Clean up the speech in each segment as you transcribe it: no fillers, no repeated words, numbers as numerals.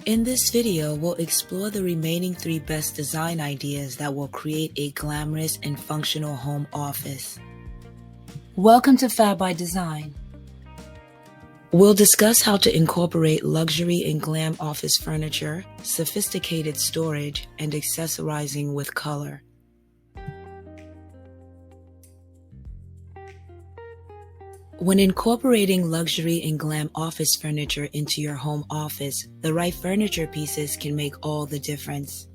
In this video, we'll explore the remaining 3 best design ideas that will create a glamorous and functional home office. Welcome to Fab by Design. We'll discuss how to incorporate luxury and glam office furniture, sophisticated storage, and accessorizing with color. When incorporating luxury and glam office furniture into your home office, the right furniture pieces can make all the difference.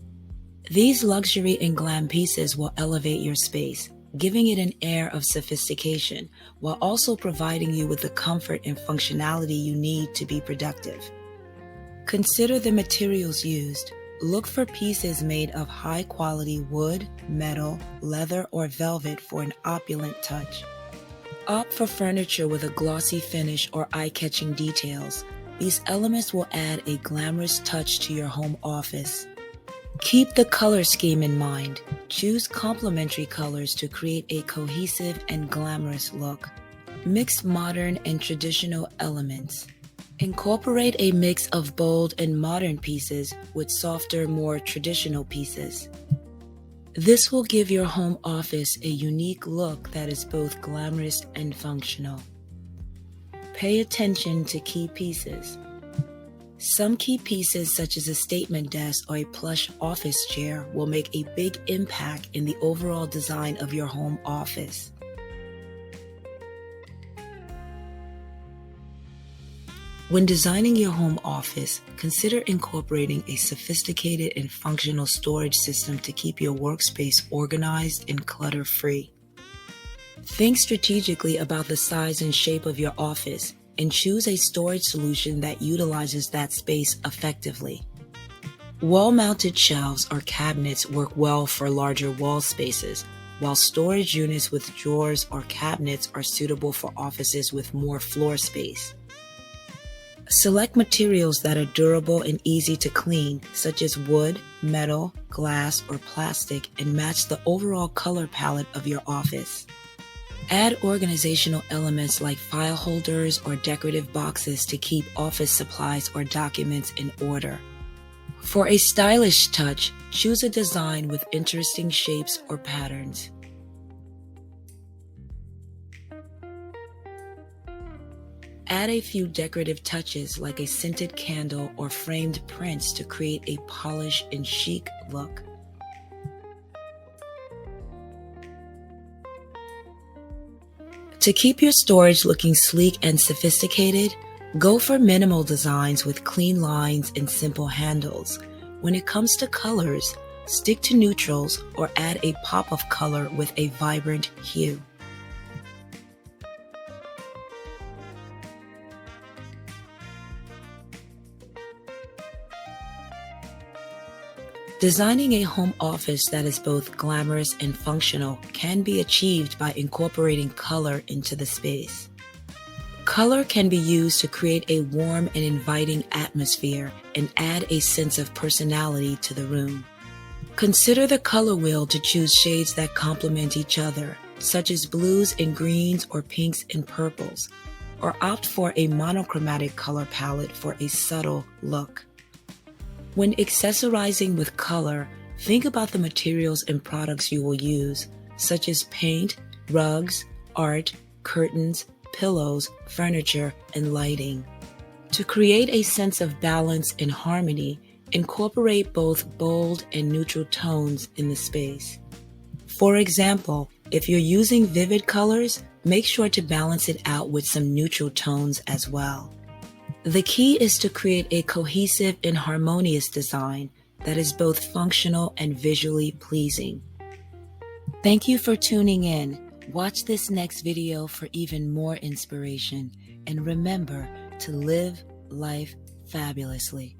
These luxury and glam pieces will elevate your space, giving it an air of sophistication, while also providing you with the comfort and functionality you need to be productive. Consider the materials used. Look for pieces made of high-quality wood, metal, leather, or velvet for an opulent touch. Opt for furniture with a glossy finish or eye-catching details. These elements will add a glamorous touch to your home office. Keep the color scheme in mind. Choose complementary colors to create a cohesive and glamorous look. Mix modern and traditional elements. Incorporate a mix of bold and modern pieces with softer, more traditional pieces. This will give your home office a unique look that is both glamorous and functional. Pay attention to key pieces. Some key pieces, such as a statement desk or a plush office chair, will make a big impact in the overall design of your home office. When designing your home office, consider incorporating a sophisticated and functional storage system to keep your workspace organized and clutter-free. Think strategically about the size and shape of your office and choose a storage solution that utilizes that space effectively. Wall-mounted shelves or cabinets work well for larger wall spaces, while storage units with drawers or cabinets are suitable for offices with more floor space. Select materials that are durable and easy to clean, such as wood, metal, glass, or plastic, and match the overall color palette of your office. Add organizational elements like file holders or decorative boxes to keep office supplies or documents in order. For a stylish touch, choose a design with interesting shapes or patterns. Add a few decorative touches like a scented candle or framed prints to create a polished and chic look. To keep your storage looking sleek and sophisticated, go for minimal designs with clean lines and simple handles. When it comes to colors, stick to neutrals or add a pop of color with a vibrant hue. Designing a home office that is both glamorous and functional can be achieved by incorporating color into the space. Color can be used to create a warm and inviting atmosphere and add a sense of personality to the room. Consider the color wheel to choose shades that complement each other, such as blues and greens or pinks and purples, or opt for a monochromatic color palette for a subtle look. When accessorizing with color, think about the materials and products you will use, such as paint, rugs, art, curtains, pillows, furniture, and lighting. To create a sense of balance and harmony, incorporate both bold and neutral tones in the space. For example, if you're using vivid colors, make sure to balance it out with some neutral tones as well. The key is to create a cohesive and harmonious design that is both functional and visually pleasing. Thank you for tuning in. Watch this next video for even more inspiration, and remember to live life fabulously.